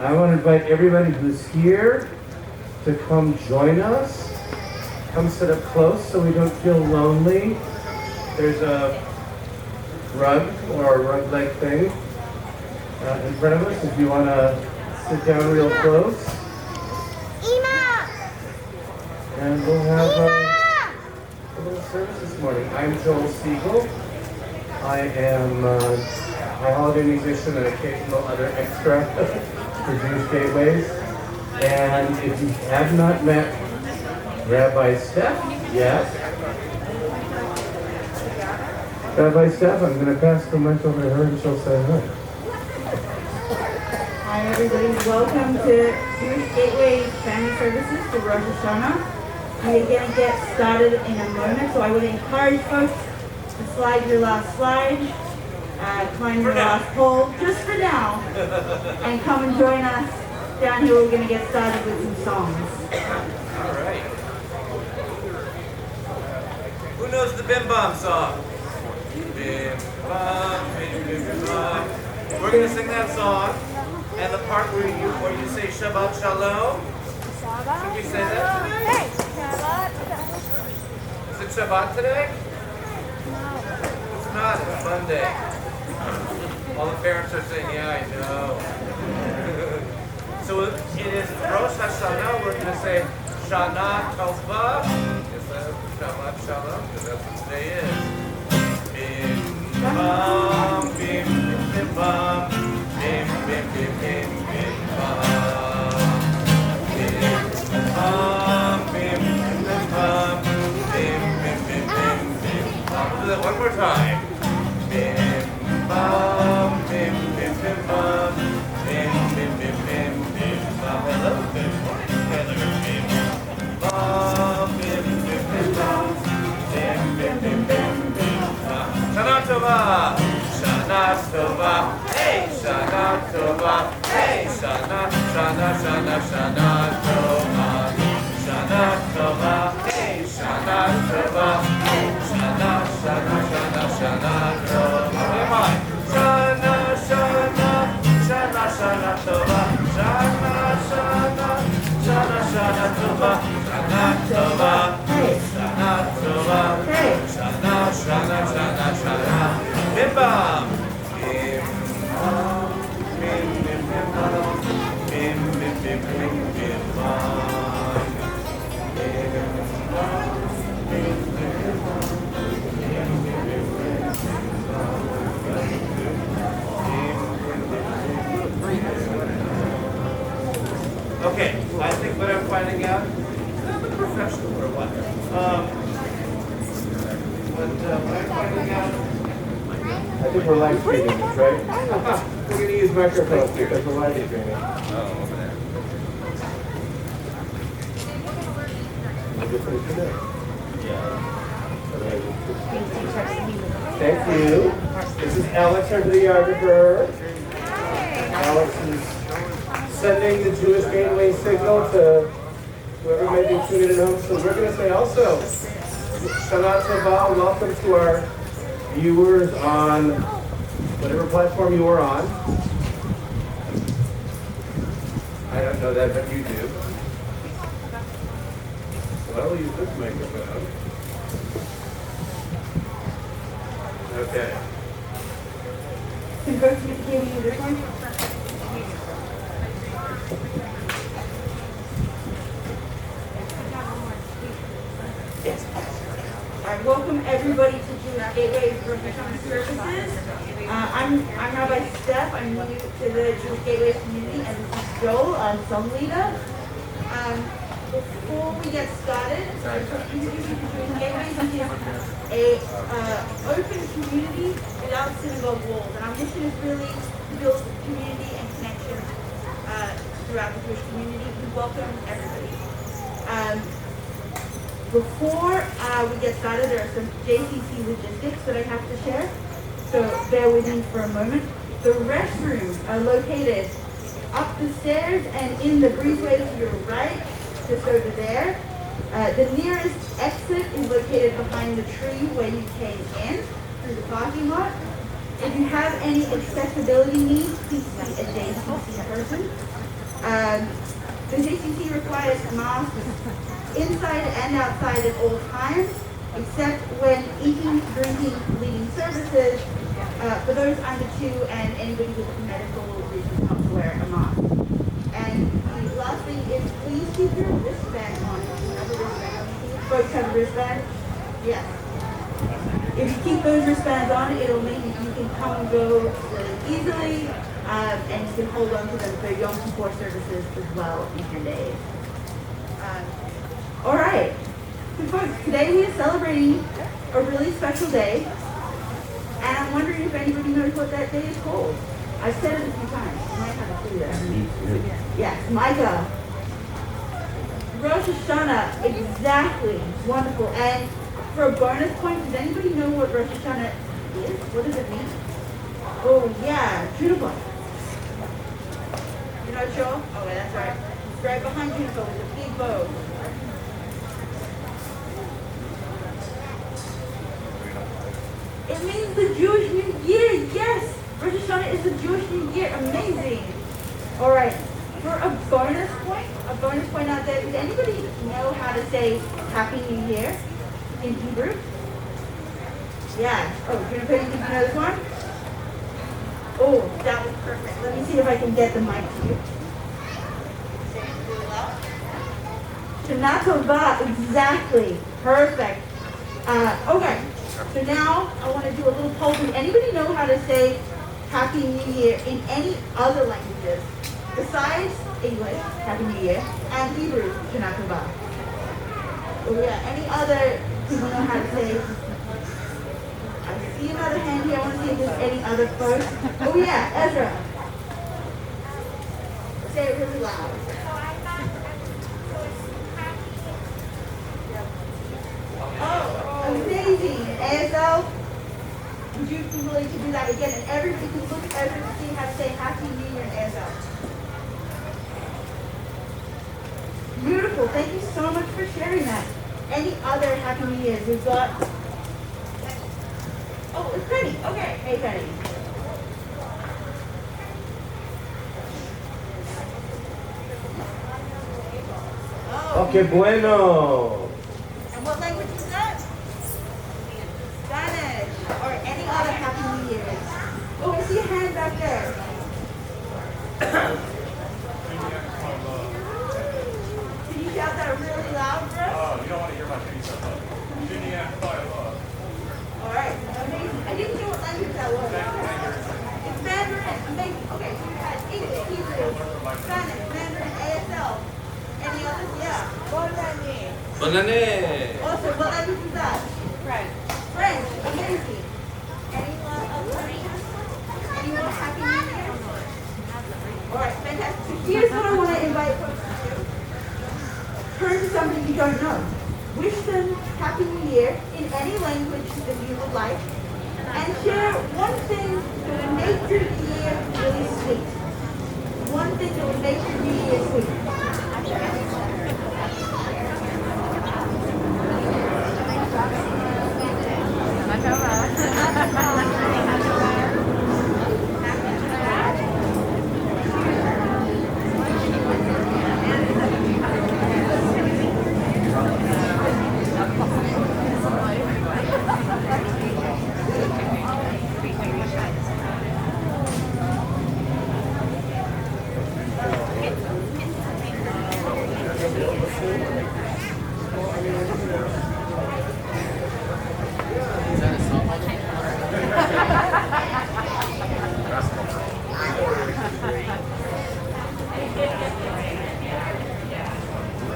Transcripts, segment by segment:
I want to invite everybody who's here to come join us. Come sit up close so we don't feel lonely. There's a rug or a rug-like thing in front of us if you want to sit down real close. And we'll have a little service this morning. I'm Joel Siegel. I am a holiday musician and occasional other extra for Jewish Gateways. And if you have not met Rabbi Steph yet, Rabbi Steph, I'm going to pass the mic over to her and she'll say hi. Hi everybody, welcome to Jewish Gateway Family Services for Rosh Hashanah. We're going to get started in a moment, so I would encourage folks to slide your last slide, climb your last pole, just for now, and come and join us down here. We're going to get started with some songs. All right. Who knows the Bim Bam song? Bim Bam, Bim Bam. We're going to sing that song, and the part where you say Shabbat Shalom. Should we say that today? Hey, Shabbat. Is it Shabbat today? It's not. It's Monday. All the parents are saying, yeah, I know. So it is Rosh Hashanah. We're going to say Shana Tova. Is that Shabbat Shalom? Because that's what today is. Bim bam, bim bim bam, bim bim bim bim bim bam. Bim bam, bim bim bam, bim bim bim bim bim bam. We'll do that one more time. Bim bam, bim bim bim bam, bim bim bim bim bim bam. Hello, good morning, together. Bim bam, bim bim bim bam, bim bim bim bim bim bam. Shana Tova, Shana Tova, hey, Shana Tova, hey, Shana, Shana, Shana, Shana Tova, Shana Tova, hey, Shana Tova, hey, Shana, Shana, Shana, Shana Tova. Come on, Shana, Shana, Shana, Shana Tova, Shana, Shana, Shana, Shana Tova, Shana Tova, hey, Shana Tova, hey, Shana, Shana, Shana, Shana, Bim Bam, Bim Bam, Bim Bim Bim Bam, Bim Bim Bim Bim Bim Bam, Bim Bam, Bim Bim Bim Bam, Bim Bim Bim Bim Bam. Okay, I think what I'm finding out, I'm a professional or what? What I'm finding out, I think we're live streaming this, right? We're going to use microphones because we're live streaming. oh, over there. Thank you. This is Alex, our videographer. Alex is sending the Jewish Gateway signal to whoever may be tuning in at home. So we're going to say also, Shana Tova, welcome to our viewers on whatever platform you are on. I don't know that, but you do. Well, I'll use this microphone. Okay. Can folks hear me this one? Alright, welcome everybody to Jewish Gateway Rosh Hashanah services. I'm Rabbi Steph. I'm new to the Jewish Gateway community, and this is Joel, our song leader. Before we get started, introducing Jewish Gateways is a open community without synagogue walls, and our mission is really to build community and connection throughout the Jewish community. We welcome everybody. Before we get started, there are some JCC logistics that I have to share, so bear with me for a moment. The restrooms are located up the stairs and in the breezeway to your right, just over there. The nearest exit is located behind the tree where you came in through the parking lot. If you have any accessibility needs, please see a JCC person. The JCC requires masks inside and outside at all times, except when eating, drinking, leading services, for those under 2 and anybody with medical reasons not to wear a mask. And the last thing is please keep your wristband on. If you have a wristband. Folks have a wristband? Yes. If you keep those wristbands on, it'll mean that you can come and go really easily, and you can hold on to them for Yom Kippur services as well in your days. All right. So folks, today we are celebrating a really special day, and I'm wondering if anybody knows what that day is called. I've said it a few times. You might have a clue there. Yes, Micah. Rosh Hashanah, exactly. Wonderful. And for a bonus point, does anybody know what Rosh Hashanah is? What does it mean? Oh, yeah, Juniper. You're not sure? Oh, wait, that's right. It's right behind Juniper with a big bow. It means the Jewish New Year, yes! Rosh Hashanah is the Jewish New Year, amazing! Alright, for a bonus point out there, does anybody know how to say Happy New Year in Hebrew? Yeah. Oh, Juniper, did you know this one? Oh, that was perfect. Let me see if I can get the mic to you. Say it really loud. Shana Tova, exactly. Perfect. Okay. So now I want to do a little poll. Does anybody know how to say Happy New Year in any other languages besides English, Happy New Year, and Hebrew, Shana Tova? Oh yeah, any other people know how to say? I see another hand here. I want to see if there's any other folks. Oh yeah, Ezra. Say it really loud. Oh, amazing. ASL, would you be willing to do that again? And everybody can look at Ezra to see how to say Happy New Year in ASL. Beautiful. Thank you so much for sharing that. Any other Happy New Years? We've got... Oh, it's Penny. Okay. Hey, Penny. Oh. Okay, bueno. And what language is that? Spanish. Or any other Happy New Year's. Oh, I see a hand back there. Can you shout that really loud for us? Oh, you don't want to hear my pizza. All right. Amazing. I didn't know what language that was. It's Mandarin. Amazing. Okay, so we had English, Hebrew, Spanish, Mandarin, ASL. Any others? Yeah. Banane. Awesome. What language is that? French. French. Amazing. Anyone Happy New Year? All right, fantastic. So here's what I want to invite folks to do. Turn to somebody you don't know. Wish them Happy New Year in any language that you would like. And share one thing that would make your year really sweet. One thing that would make your New Year sweet.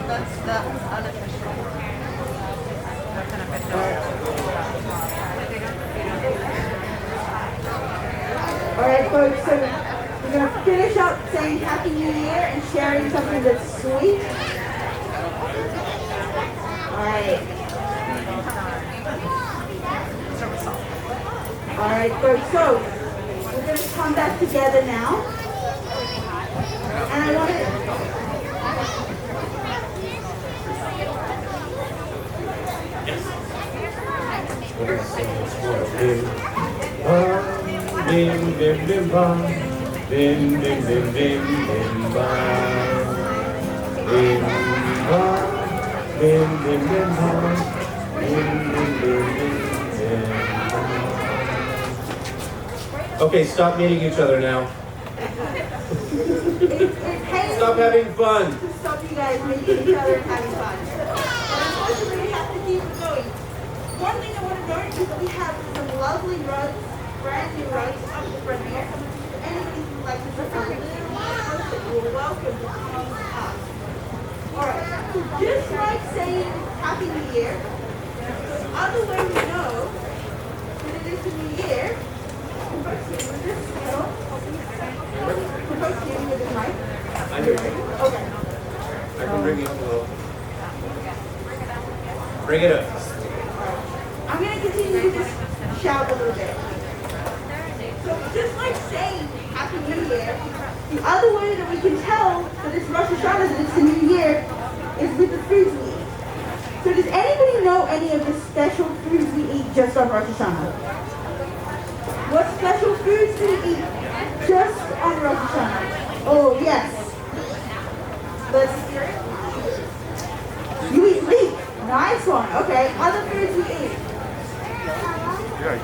That's the unofficial. All right, folks, so we're going to finish up saying Happy New Year and sharing something that's sweet. All right. All right, folks, so we're going to come back together now. And I want to... Bim, bim, bim, bam. Bim, bim, bim, bim, bim, bam. Din, din, din, din. Din, din, din, din, din. Okay, stop meeting each other now. It's Stop having fun. to stop you guys meeting each other and having fun. But unfortunately, we have to keep it going. One thing I want to note is that we have some lovely rugs, brand new rugs up the front here. Anybody who would like to sit down, you're welcome to come up. Alright, so just like saying Happy New Year, the other way we know that it is the new year, folks here with this, folks here with this mic. I'm here. Okay. I can bring you up a little. Bring it up. I'm going to continue to just shout a little bit. So just like saying Happy New Year, the other way that we can tell that it's Rosh Hashanah, that it's the new year, is with the foods we eat. So does anybody know any of the special foods we eat just on Rosh Hashanah? What special foods do we eat just on Rosh Hashanah? Oh, yes. Let's hear it. You eat leek. Nice one. Okay. Other foods we eat.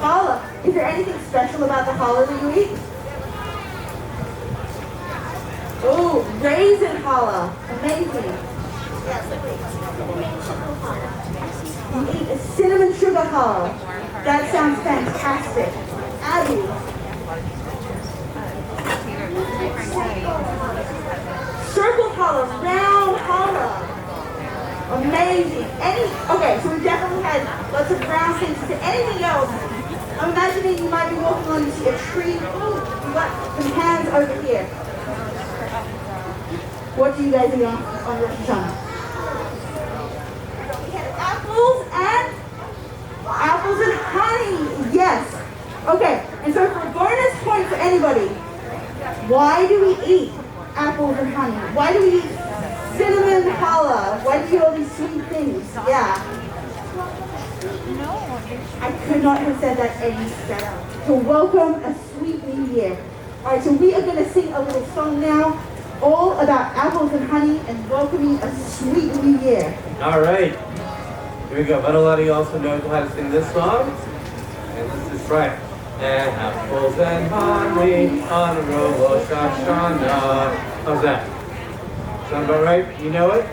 Challah. Is there anything special about the challah that you eat? Oh, raisin challah. Amazing. You eat a cinnamon sugar challah. That sounds fantastic. Abby. Circle challah, round challah. Amazing. Okay, so we definitely had lots of brown things. Is there anything else? I'm imagining you might be walking along, you see a tree. Ooh, you got some hands over here. What do you guys eat on Rosh Hashanah? We had apples and honey. Yes. Okay, and so for a bonus point for anybody, why do we eat apples and honey? Why do we eat cinnamon challah? Why do you eat all these sweet things? Yeah. I could not have said that any better. To welcome a sweet new year. Alright, so we are going to sing a little song now, all about apples and honey and welcoming a sweet new year. All right. Here we go. But a lot of you also know how to sing this song. And let's just try it. And apples and honey on Rosh Hashanah. How's that? Sound about right? You know it?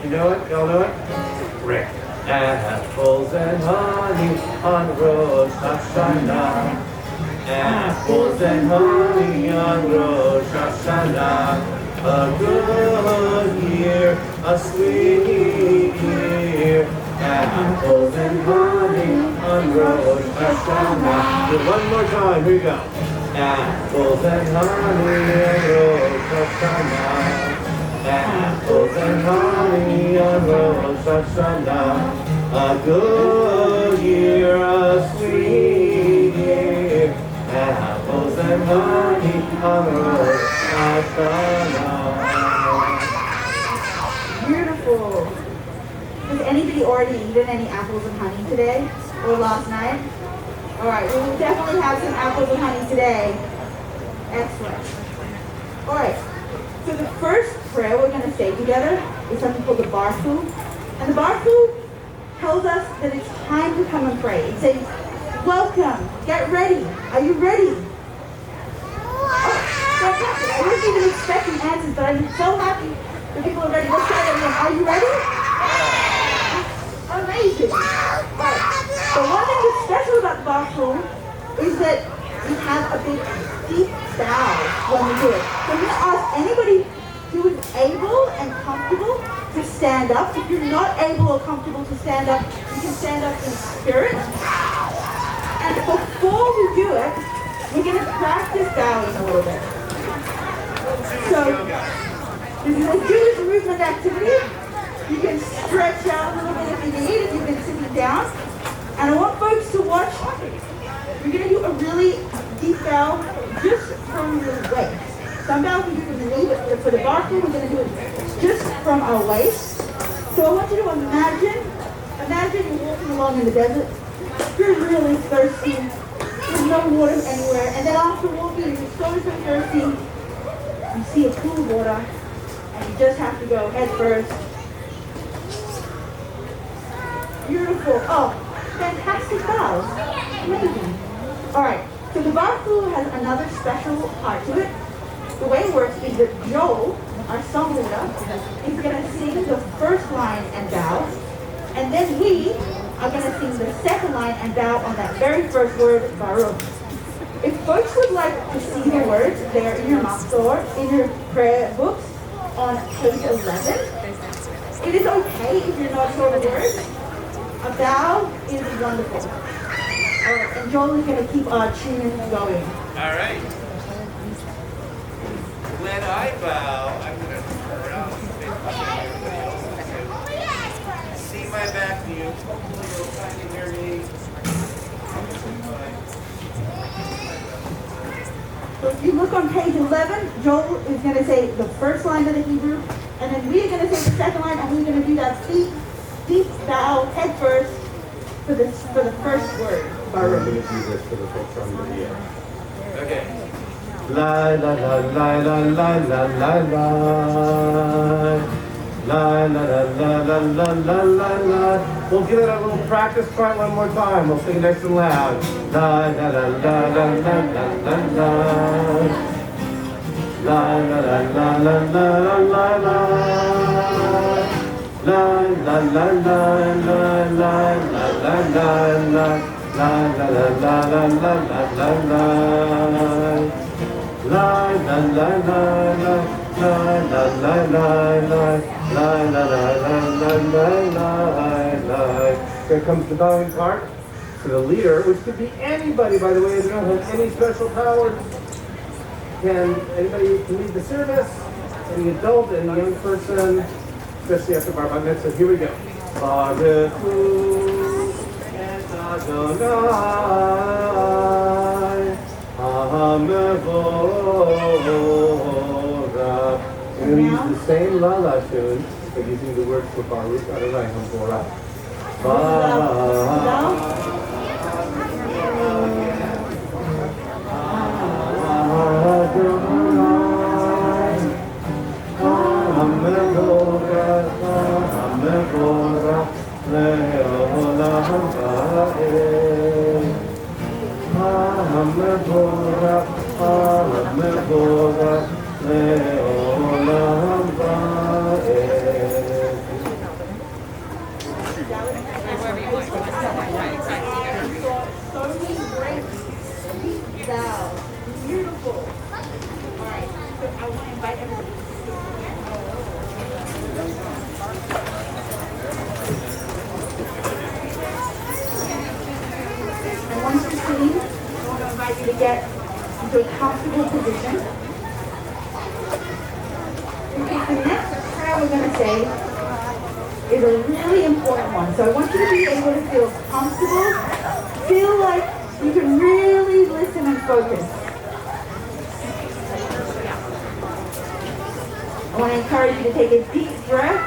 You know it? Y'all know it? Great. Apples and honey on Rosh Hashanah. Apples and honey on Rosh Hashanah. A good year, a sweet year. Apples and honey on Rosh Hashanah. Do one more time, here we go. Apples and honey on Rosh Hashanah. Apples and honey on Rosh Hashanah. A good year, a sweet year. Apples and honey on Rosh Hashanah. Beautiful. Has anybody already eaten any apples and honey today or last night? Alright, we will definitely have some apples and honey today. Excellent. Alright, so the first prayer we're going to say together is something called the Barfu. And the Barfu tells us that it's time to come and pray. It says, welcome, get ready. Are you ready? Fantastic. I wasn't even expecting answers, but I'm so happy that people are ready. Let's try it again. Are you ready? Amazing. Right. So one thing that's special about the bathroom is that we have a big deep bow when we do it. So I'm going to ask anybody who is able and comfortable to stand up. If you're not able or comfortable to stand up, you can stand up in spirit. And before we do it, we're going to practice bowing a little bit. So, this is a Jewish movement activity. You can stretch out a little bit if you need, if you've been sitting down. And I want folks to watch. We're going to do a really deep bow just from your waist. Some bows we do from the knee, but for the bathroom, we're going to do it just from our waist. So I want you to imagine you're walking along in the desert. You're really thirsty. There's no water anywhere. And then after walking, you're so thirsty. You see a pool of water, and you just have to go head first Beautiful. Oh, fantastic bows. Amazing. All right. So the Bafu has another special part to it. The way it works is that Joel, our song leader, is going to sing the first line and bow, and then we are going to sing the second line and bow on that very first word, Baruch. If folks would like to see the words, they're in your machzor, in your prayer books, on page 11. It is okay if you're not sure of the words. A bow is wonderful. All right, and Joel is going to keep our tune going. All right. When I bow, I'm going to turn around and face everybody else. See my back view. Hopefully you'll kind of hear me. So if you look on page 11, Joel is going to say the first line of the Hebrew, and then we're going to say the second line, and we're going to do that deep bow, head first, for the first word. We're going to do this for the folks on the video. Okay. La la la la la la la la la. La la la la la la la la la. We'll give it a little practice part one more time. We'll sing nice and loud. La la la la la la la la la. La la la la la la la la. La la la la la la la la la la. La la la la la la la la la. La la la la la la la la la la la la la la. Here comes the bowing part to the leader, which could be anybody, by the way. They don't have any special powers. Anybody can lead the service, any adult, any young person, especially after Bar Mitzvah. Here we go. Baruch Hu et Adonai. We're going to use the same la-la tune, but using the words for Baruch Adonai Hamvorah. Beautiful. All right, so I want to invite everybody. And once you're sitting, I want to invite you to get into a comfortable position. Okay, the next prayer we're going to say is a really important one. So I want you to be able to feel comfortable, feel like you can really listen and focus. I want to encourage you to take a deep breath.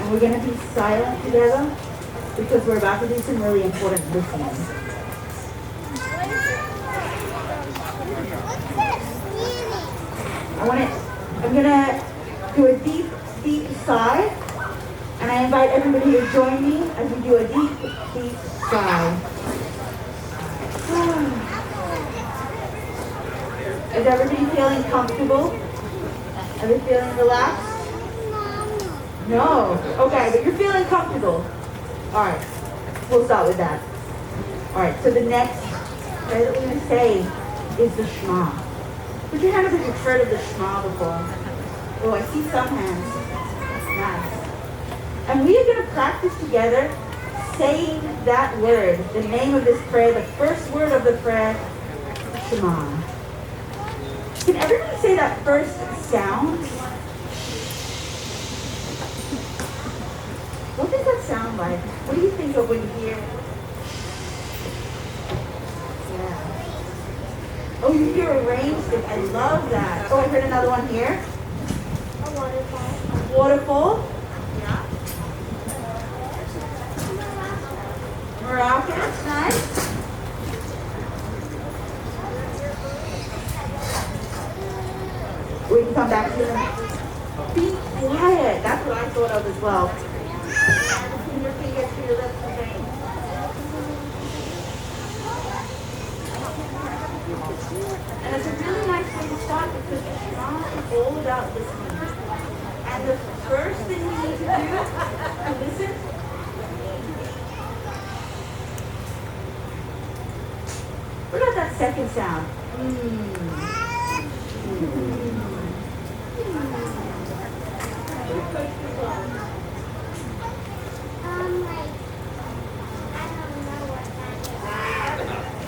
And we're going to be silent together because we're about to do some really important listening. I'm going to do a deep sigh. And I invite everybody to join me as we do a deep sigh. Is everybody feeling comfortable? Are they feeling relaxed? No. Okay, but you're feeling comfortable. All right, we'll start with that. All right, so the next prayer that we're going to say is the Shema. Put your hand up if you've heard of the Shema before. Oh, I see some hands. Nice. And we are going to practice together saying that word, the name of this prayer, the first word of the prayer, Shema. Can everybody say that first sound? What does that sound like? What do you think of when you hear? Yeah. Oh, you hear a rainstick. I love that. Oh, I heard another one here. A waterfall. Waterfall. Yeah. Miraculous. Nice. We can come back to them. Be quiet. That's what I thought of as well. open your fingers to your lips and veins. And it's a really nice way to start because Hashanah is all about listening. And the first thing we need to do to listen what about that second sound?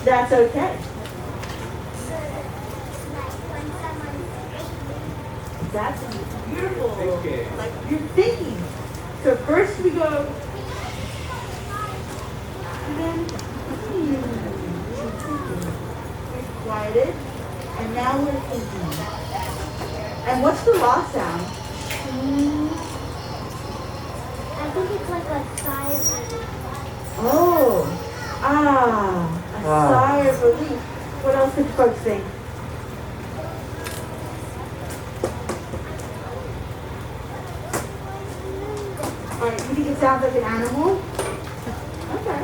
That's okay. That's beautiful. Thinking. Like you're thinking. So first we go, and then we've quieted, and now we're thinking. And what's the last sound? I think it's like a sigh of relief. Oh, a sigh of relief. What else did folks think? All right, you think it sounds like an animal? Okay.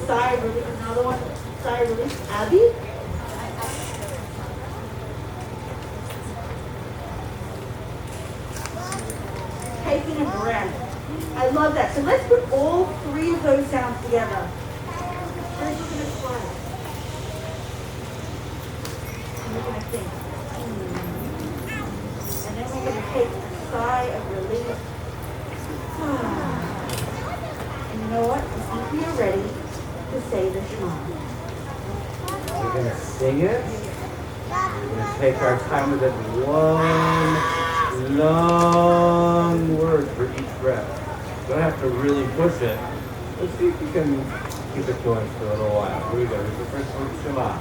Sigh of relief. Another one. Sigh of relief. Abby? Taking a breath. I love that. So let's put all three of those sounds together. First we're going to quiet. And we're going to think. And then we're going to take a sigh of relief. And you know what? I think we are ready to say the Shema. We're going to sing it. We're going to take our time with it. One long word for each breath. You don't have to really push it. Let's see if you can keep it going for a little while. Here we go. Here's the first word, Shema.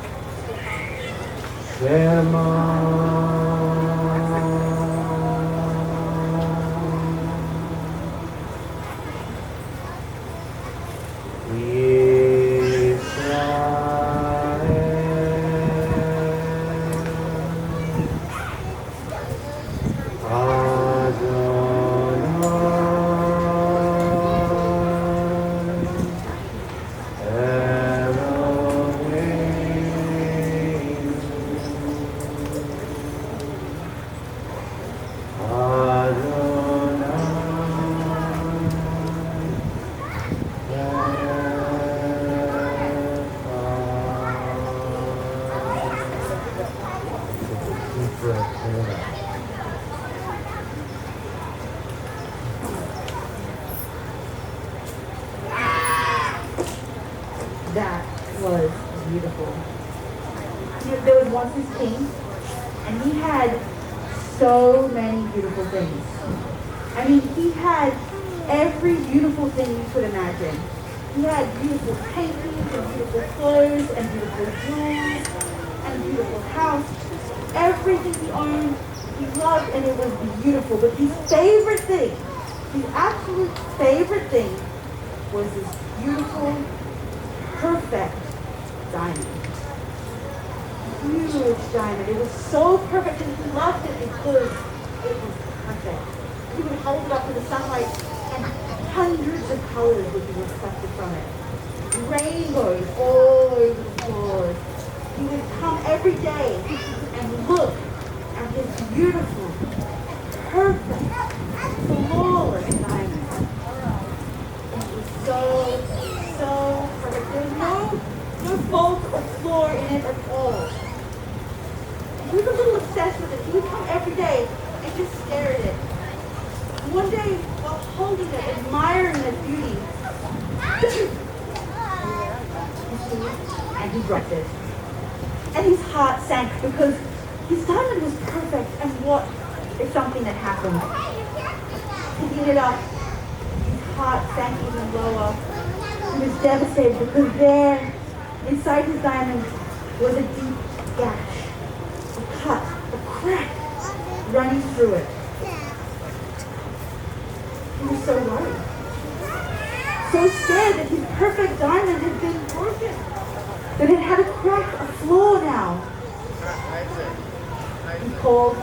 That was beautiful. You know, there was once this king, and he had so many beautiful things. I mean, he had every beautiful thing you could imagine. He had beautiful paintings, and beautiful clothes, and beautiful jewels, and a beautiful house. Everything he owned, he loved, and it was beautiful. But his favorite thing, his absolute favorite thing, was this beautiful, perfect diamond. Huge diamond. It was so perfect, and he loved it because it was perfect. He would hold it up to the sunlight, and hundreds of colors would be reflected from it. Rainbows all over the floors. He would come every day and look at his beautiful, perfect, flawless diamond. And it was so perfect. There was no fault or flaw in it at all. He was a little obsessed with it. He would come every day and just stare at it. One day, while holding it, admiring its beauty, and he dropped it. And his heart sank because his diamond was perfect, and what if something had happened? Picking it up, his heart sank even lower. He was devastated because there, inside his diamond, was a deep gash, a cut, a crack running through it. He was so worried, so scared that his perfect diamond had been broken, that it had a crack, a flaw now. He called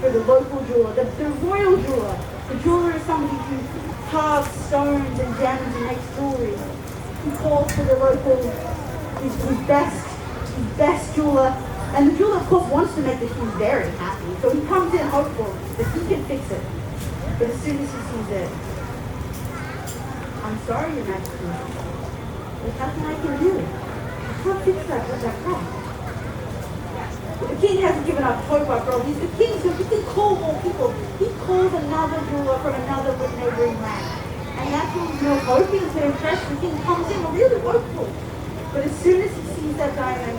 for the local jeweler, the royal jeweler. The jeweler is somebody who carves stones and gems and makes jewelry. He calls for the local, his best jeweler. And the jeweler, of course, wants to make the king very happy. So he comes in hopeful that he can fix it. But as soon as he sees it, I'm sorry, Your Majesty. There's nothing I can do. I can't fix that with that crack. The king hasn't given up hope after all. He's the king, so he can call more people. He calls another jeweler from another neighboring land. And that's what hoping to impress the king comes in, really hopeful. But as soon as he sees that diamond,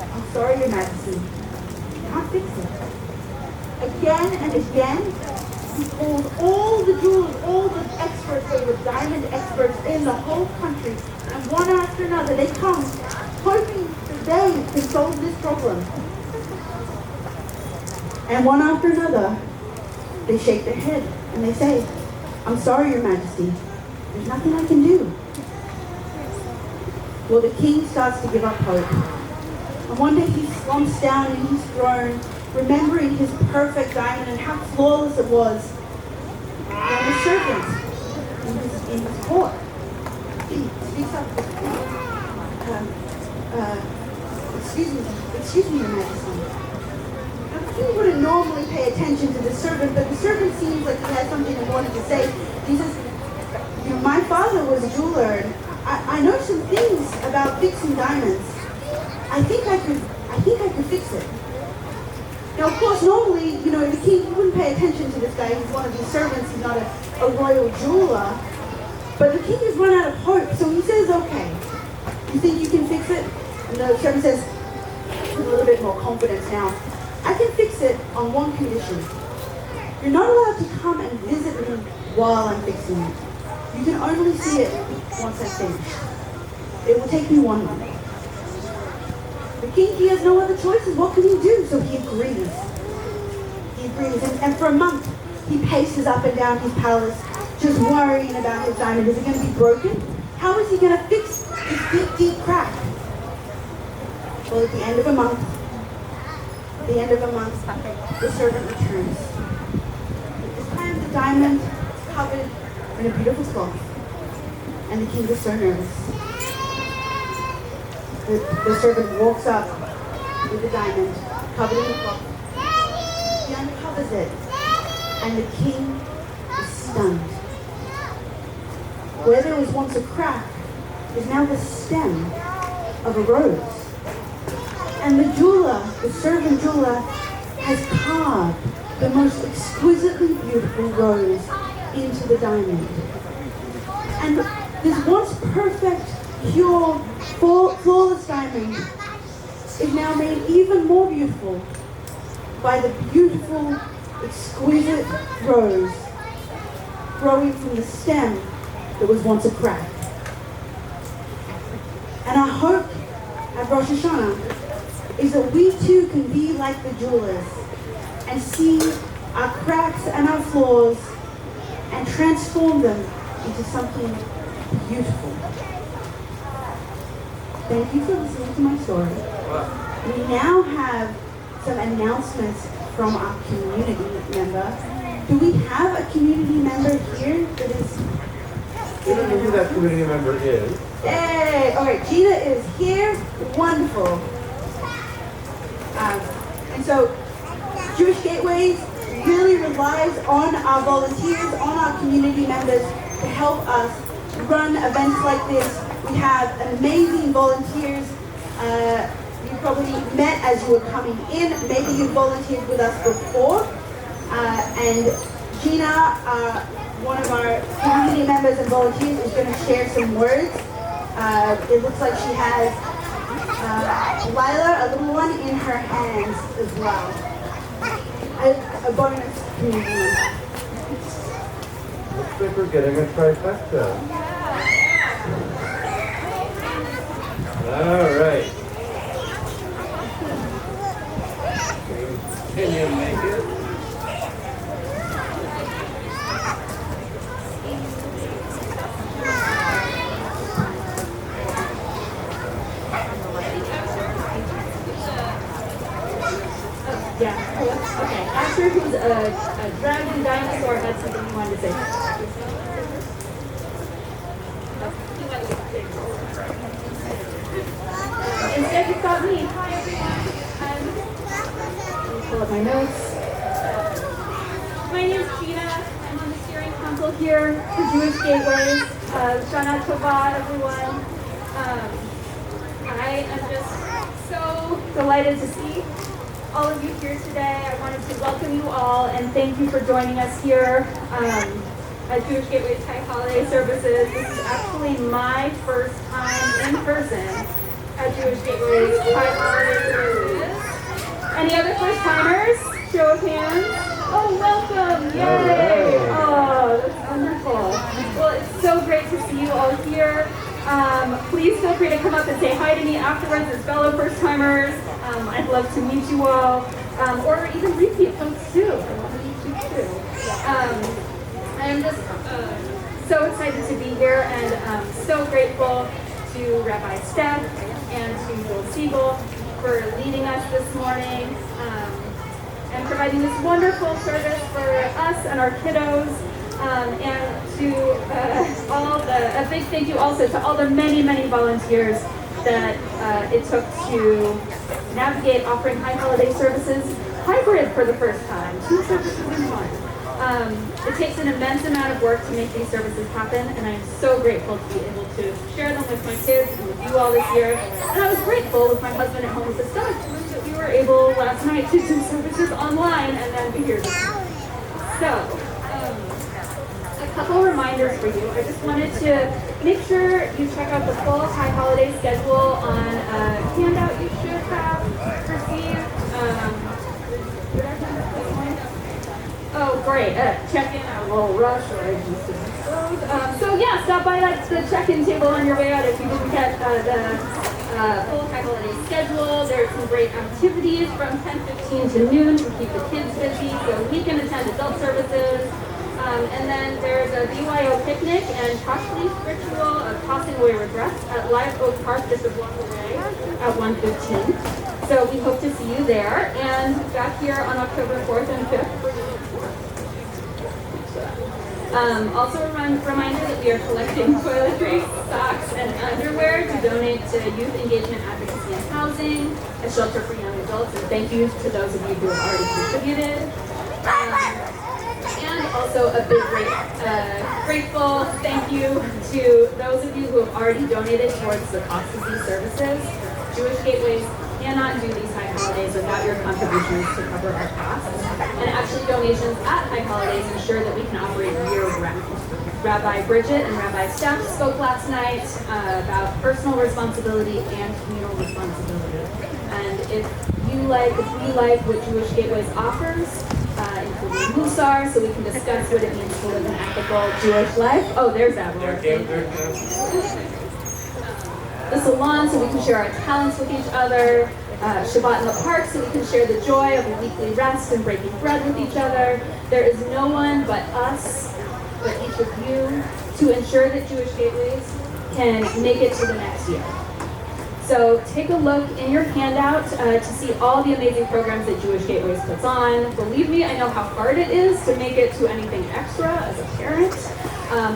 I'm sorry, Your Majesty. I can't fix it. Again and again, he called all the jewelers, all the experts, they were diamond experts in the whole country, and one after another they come, hoping that they can solve this problem. And one after another, they shake their head and they say, I'm sorry, Your Majesty, there's nothing I can do. Well, the king starts to give up hope. And one day he slumps down in his throne, remembering his perfect diamond and how flawless it was. And the servant in his court, he speaks up to the king. Excuse me, Your Majesty. Now, the king wouldn't normally pay attention to the servant, but the servant seems like he has something he wanted to say. He says, my father was a jeweler, and I know some things about fixing diamonds. I think I could fix it. Now, of course, normally, the king wouldn't pay attention to this guy. He's one of these servants. He's not a royal jeweler. But the king has run out of hope, so he says, okay, you think you can fix it? And the servant says, with a little bit more confidence now, I can fix it on one condition. You're not allowed to come and visit me while I'm fixing it. You can only see it once I finish. It will take me 1 month. The king, he has no other choices. What can he do? So he agrees. He agrees. And for a month, he paces up and down his palace, just worrying about his diamond. Is it going to be broken? How is he going to fix this deep, deep crack? Well, at the end of a month, the servant returns. This time, the diamond is covered in a beautiful cloth. And the king is so nervous. The servant walks up with the diamond, covered in the cloth. He uncovers it, and the king is stunned. Where there was once a crack is now the stem of a rose. And the jeweler, the servant jeweler, has carved the most exquisitely beautiful rose into the diamond. And this once perfect, pure, flawless diamond is now made even more beautiful by the beautiful, exquisite rose growing from the stem that was once a crack. And our hope at Rosh Hashanah is that we too can be like the jewelers and see our cracks and our flaws and transform them into something beautiful. Thank you for listening to my story. We now have some announcements from our community member. Do we have a community member here that is... We don't know who that community member is. Hey! Alright, Gina is here. Wonderful. And so, Jewish Gateways really relies on our volunteers, on our community members to help us run events like this. We have amazing volunteers. You probably met as you were coming in. Maybe you volunteered with us before. And Gina, one of our community members and volunteers, is going to share some words. It looks like she has Lila, a little one, in her hands as well. A bonus community member. Looks like we're getting a trifecta. All right. Can you make it? Yeah. Okay, Asher, who's a dragon dinosaur, had something he wanted to say. Instead, you've got me. Hi, everyone. Let me pull up my notes. My name's Gina. I'm on the steering council here for Jewish Gateways. Shana Tova, everyone. I am just so delighted to see all of you here today. I wanted to welcome you all and thank you for joining us here at Jewish Gateway's High Holiday Services. This is actually my first time in person at Jewish Gateway's High Holiday Services. Any other first timers? Show of hands. Oh, welcome! Yay! Oh, that's wonderful. Well, it's so great to see you all here. Please feel free to come up and say hi to me afterwards as fellow first-timers. I'd love to meet you all, or even repeat folks too. I want to meet you too. I'm just so excited to be here and so grateful to Rabbi Steph and to Joel Siegel for leading us this morning and providing this wonderful service for us and our kiddos. And to a big thank you also to all the many, many volunteers that it took to navigate offering high holiday services hybrid for the first time, 2 services in one. It takes an immense amount of work to make these services happen, and I'm so grateful to be able to share them with my kids and with you all this year. And I was grateful with my husband at home with the stuff that we were able last night to do services online and then be here this morning. So, a couple reminders for you. I just wanted to make sure you check out the full high holiday schedule on a handout you should have received. Did I send it this morning? Oh, great. Check in at Rosh, or I just didn't disclose. So yeah, stop by the check-in table on your way out if you didn't get the full high holiday schedule. There's some great activities from 10:15 to noon to keep the kids busy, so we can attend adult services. And then there's a BYO picnic and Tosh Leaf ritual of tossing away regrets at Live Oak Park just a block away at 1:15. So we hope to see you there and back here on October 4th and 5th for the also a reminder that we are collecting toiletries, socks, and underwear to donate to Youth Engagement Advocacy and Housing, a shelter for young adults, and thank you to those of you who have already contributed. And also a big grateful thank you to those of you who have already donated towards the cost of these services. Jewish Gateways cannot do these high holidays without your contributions to cover our costs. And actually donations at high holidays ensure that we can operate year-round. Rabbi Bridget and Rabbi Steph spoke last night about personal responsibility and communal responsibility. And if we like what Jewish Gateways offers, including Musar, so we can discuss what it means to live an ethical Jewish life. Oh, there's that word. The salon, so we can share our talents with each other. Shabbat in the park, so we can share the joy of a weekly rest and breaking bread with each other. There is no one but us, but each of you, to ensure that Jewish Gateways can make it to the next year. So take a look in your handout to see all the amazing programs that Jewish Gateways puts on. Believe me, I know how hard it is to make it to anything extra as a parent.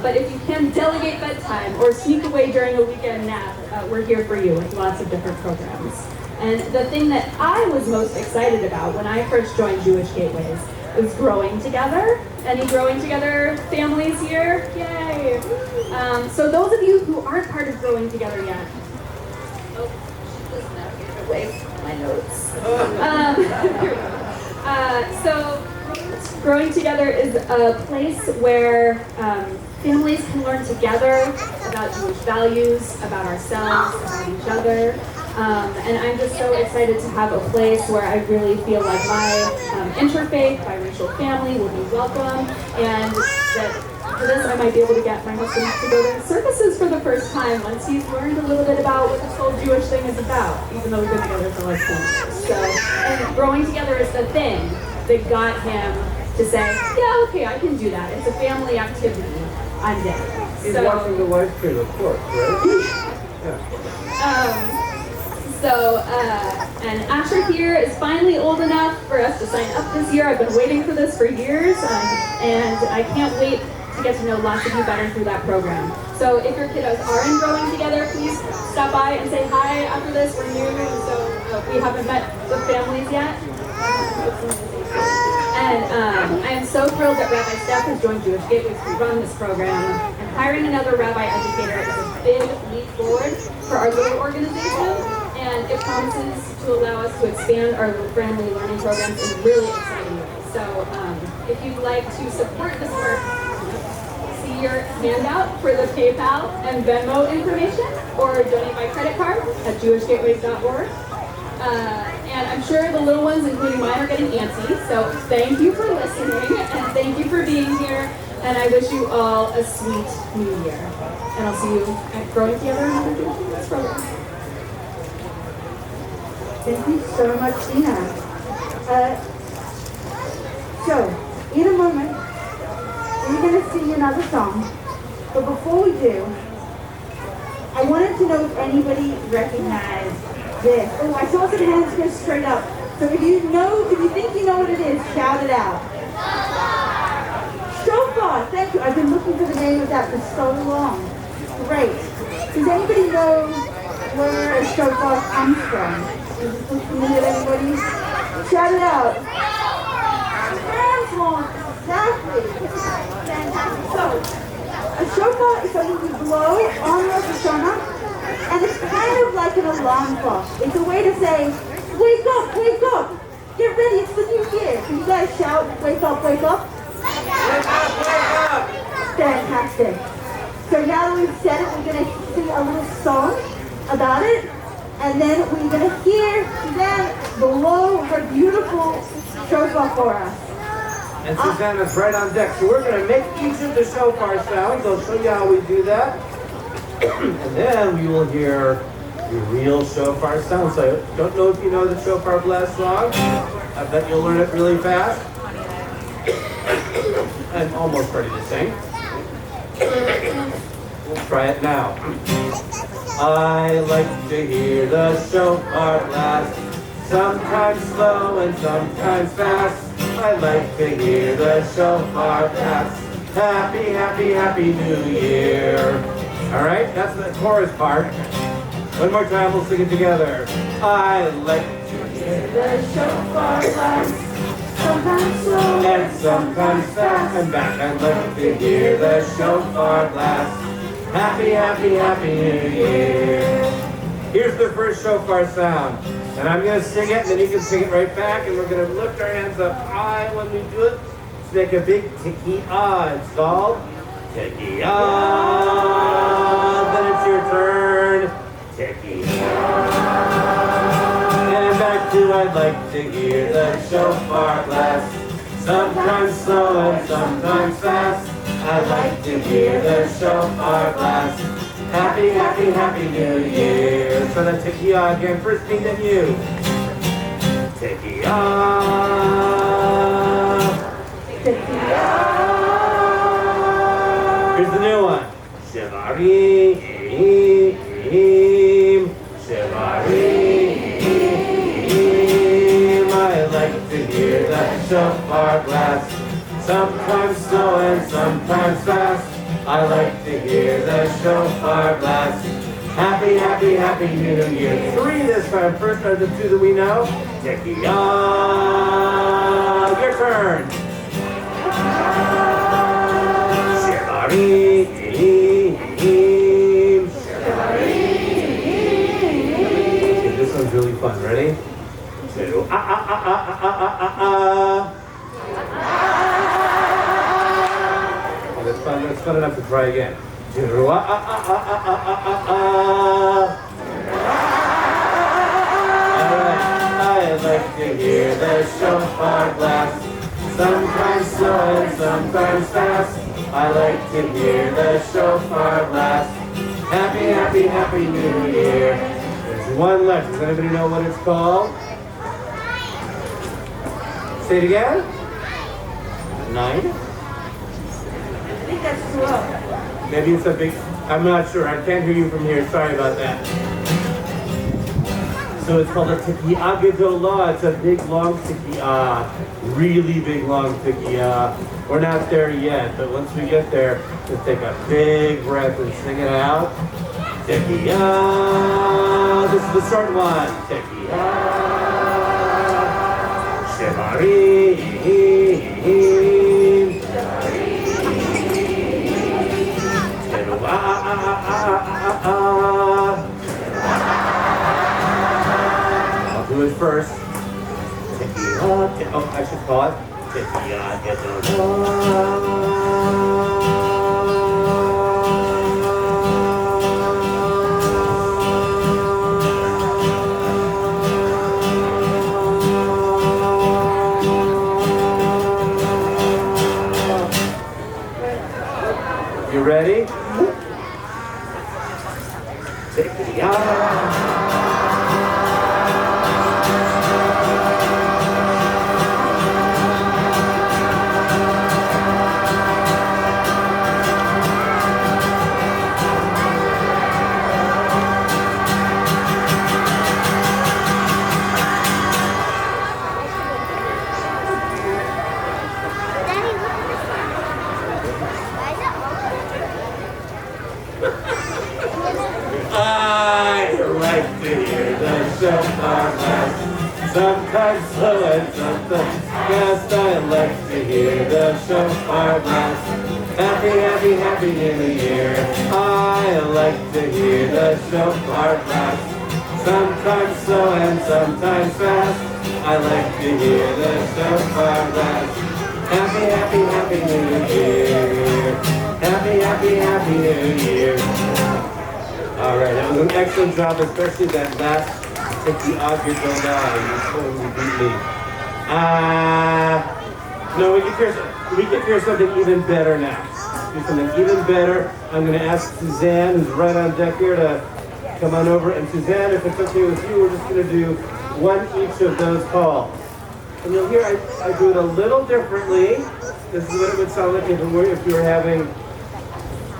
But if you can delegate bedtime or sneak away during a weekend nap, we're here for you with lots of different programs. And the thing that I was most excited about when I first joined Jewish Gateways was growing together. Any growing together families here? Yay! So those of you who aren't part of growing together yet, away from my notes. So growing together is a place where families can learn together about Jewish values, about ourselves, about each other. And I'm just so excited to have a place where I really feel like my interfaith, biracial family will be welcome, and that for this I might be able to get my husband to go to services for the first time once he's learned a little bit about what this whole Jewish thing is about, even though we've been together for like 10 years. So, and growing together is the thing that got him to say, yeah, okay, I can do that. It's a family activity. I'm down. He's watching the live stream, of course, right? Yeah. So, and Asher here is finally old enough for us to sign up this year. I've been waiting for this for years, and I can't wait to get to know lots of you better through that program. So if your kiddos are enrolling together, please stop by and say hi after this. We're new, so we haven't met the families yet. And I am so thrilled that Rabbi Steph has joined Jewish Gateways to run this program. And hiring another rabbi educator is a big leap forward for our little organization. And it promises to allow us to expand our family learning programs in really exciting ways. So if you'd like to support this work, see your handout for the PayPal and Venmo information, or donate by credit card at jewishgateways.org. And I'm sure the little ones, including mine, are getting antsy. So thank you for listening, and thank you for being here. And I wish you all a sweet new year. And I'll see you at Growing Together in this program. Thank you so much, Dina. So, in a moment, we're going to sing another song. But before we do, I wanted to know if anybody recognized this. Oh, I saw some hands go straight up. So if you think you know what it is, shout it out. Shofar! Thank you. I've been looking for the name of that for so long. Great. Does anybody know where a shofar comes from? Is this familiar to anybody? Shout it out. Hands horn. Exactly. Fantastic. So, a shofar is something we blow on Rosh Hashanah, and it's kind of like an alarm clock. It's a way to say, wake up, get ready, it's the new year. Can you guys shout, wake up, wake up? Wake up, wake up! Fantastic. So now that we've said it, we're going to sing a little song about it, and then we're going to hear Suzanne blow her beautiful shofar for us. And Susanna's right on deck. So we're going to make each of the shofar sounds. I'll show you how we do that. And then we will hear the real shofar sound. So I don't know if you know the shofar blast song. I bet you'll learn it really fast. I'm almost ready to sing. We'll try it now. I like to hear the shofar blast, sometimes slow and sometimes fast. I like to hear the shofar blast. Happy, happy, happy New Year. All right, that's the chorus part. One more time, we'll sing it together. I like to hear the shofar blast, sometimes slow and sometimes fast. And back, I like to hear the shofar blast. Happy, happy, happy New Year. Here's the first shofar sound. And I'm going to sing it, and then you can sing it right back. And we're going to lift our hands up high when we do it. Let's make a big tiki-ah. It's called tiki-ah. Then it's your turn. Tiki-ah. And back to I'd like to hear the shofar blast. Sometimes slow and sometimes fast. I like to hear the shofar blast. Happy, happy, happy New Year. So the tiki-ah again. First me, then you. Tiki-ah. Tiki-ah. Here's the new one. Shivarim. Shivarim. I like to hear that shofar blast. Sometimes slow and sometimes fast. I like to hear the shofar blast. Happy, happy, happy New Year. 3 this time. First are the 2 that we know. Tiki-ah. Your turn. Shivarim. Okay, this one's really fun. Ready? That's fun enough to try again. Alright, I like to hear the shofar blast. Sometimes slow and sometimes fast. I like to hear the shofar blast. Happy, happy, happy New Year. There's one left. Does anybody know what it's called? Say it again. 9? I think that's slow. Maybe it's a big, I'm not sure. I can't hear you from here. Sorry about that. So it's called a tekiah gedolah. It's a big, long tekiah. Really big, long tekiah. We're not there yet, but once we get there, just take a big breath and sing it out. Tekiah. This is the short one. Tekiah. Shevarim. I'll do it first. Oh, I should call it. You ready? I like to hear the shofar blast. Sometimes slow and sometimes fast. I like to hear the shofar blast. Happy, happy, happy New Year. I like to hear the shofar blast. Sometimes slow and sometimes fast. I like to hear the shofar blast. Happy, happy, happy New Year. Happy, happy, happy New Year. All right, that was an excellent job, especially that last tekiah gedolah. You totally beat me. No, we can hear something even better now. Do something even better. I'm going to ask Suzanne, who's right on deck here, to come on over. And Suzanne, if it's okay with you, we're just going to do one each of those calls. And you'll hear I do it a little differently. This is what it would sound like if you were having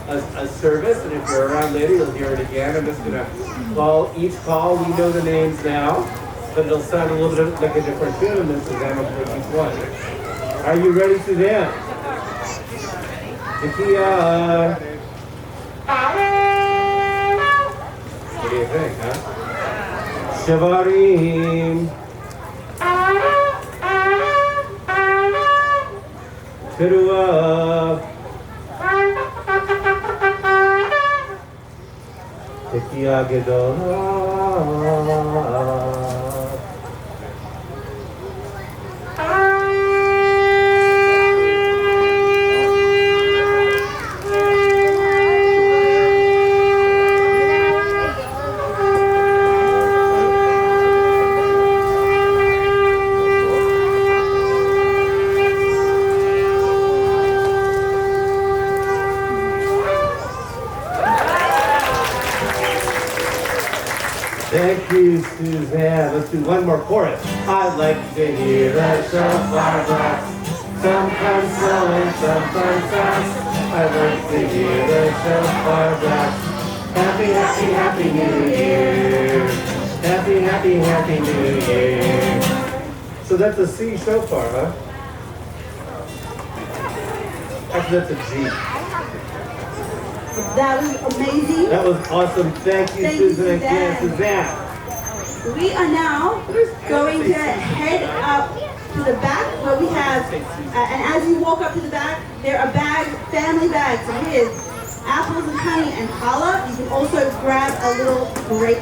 a service, and if you're around later, you'll hear it again. I'm just gonna call each call. We know the names now, but it'll sound a little bit like a different tune, and then Suzanne will take each one. Are you ready, Suzanne? Tekiah. What do you think, huh? Shevarim. Teruah. Tekiah gedolah. Thank you, Suzanne. Let's do one more chorus. I like to hear the shofar blast. Sometimes slow and sometimes fast. I like to hear the shofar blast. Happy, happy, happy New Year. Happy, happy, happy New Year. So that's a C shofar, huh? Actually, that's a G. That was amazing. That was awesome. Thank you, Susan. Again, Suzanne. We are now going to head up to the back where we have, and as you walk up to the back, there are family bags with apples and honey and challah. You can also grab a little grape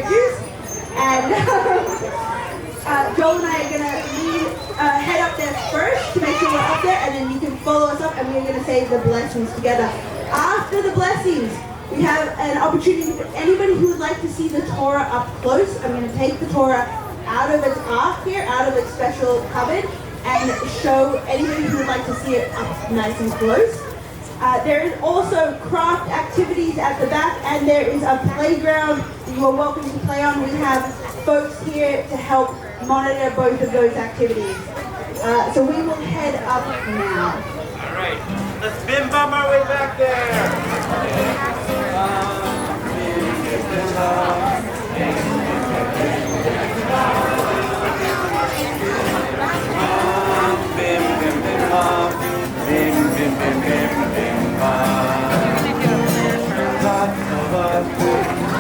juice. And Joel and I are going to head up there first to make sure we're up there, and then you can follow us up, and we're going to say the blessings together. After the blessings, we have an opportunity for anybody who would like to see the Torah up close. I'm going to take the Torah out of its ark here, out of its special cupboard, and show anybody who would like to see it up nice and close. There is also craft activities at the back, and there is a playground you are welcome to play on. We have folks here to help monitor both of those activities. So we will head up now. All right, let's bim bum our way back there. Bim, bim, bim, bam. Bim, bim, bim, bim, bim, bam. Ba, ba, ba.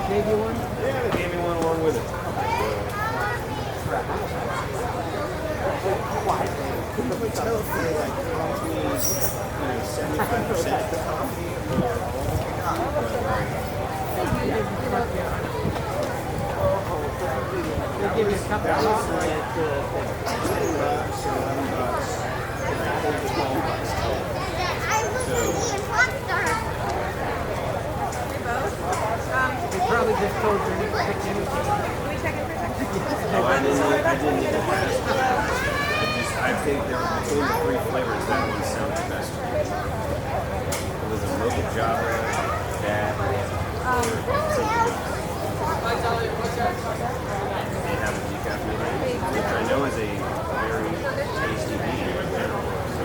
gave you one? Yeah, they gave me one along with it. Couldn't we tell if they like cost me, 75% of the coffee They give you a cup of $10 coffee. and $11, and I paid $12. They probably just told you to pick anything. No, I didn't even ask. I think there were between the three flavors that one sounded best. It was a local Java, that, something else. They have a decaffeinated, which I know is a very tasty bean in general. So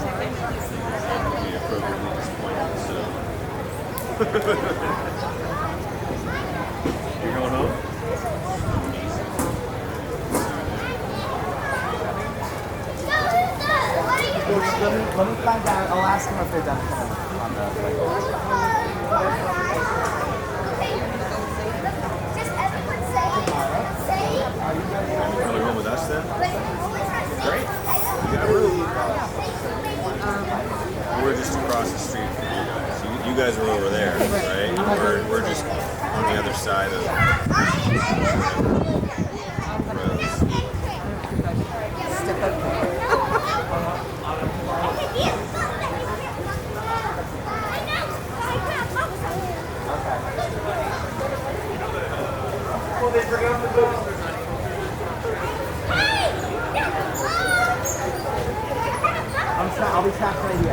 I'll be appropriately disappointed. So you're going home? Let me find out. I'll ask them if they're done on the You're going home with us then? Great. We got room. We're just across the street from you guys. You guys are over there, right? We're just on the other side of Rose. Well, they forgot the books. I'll be trapped right here.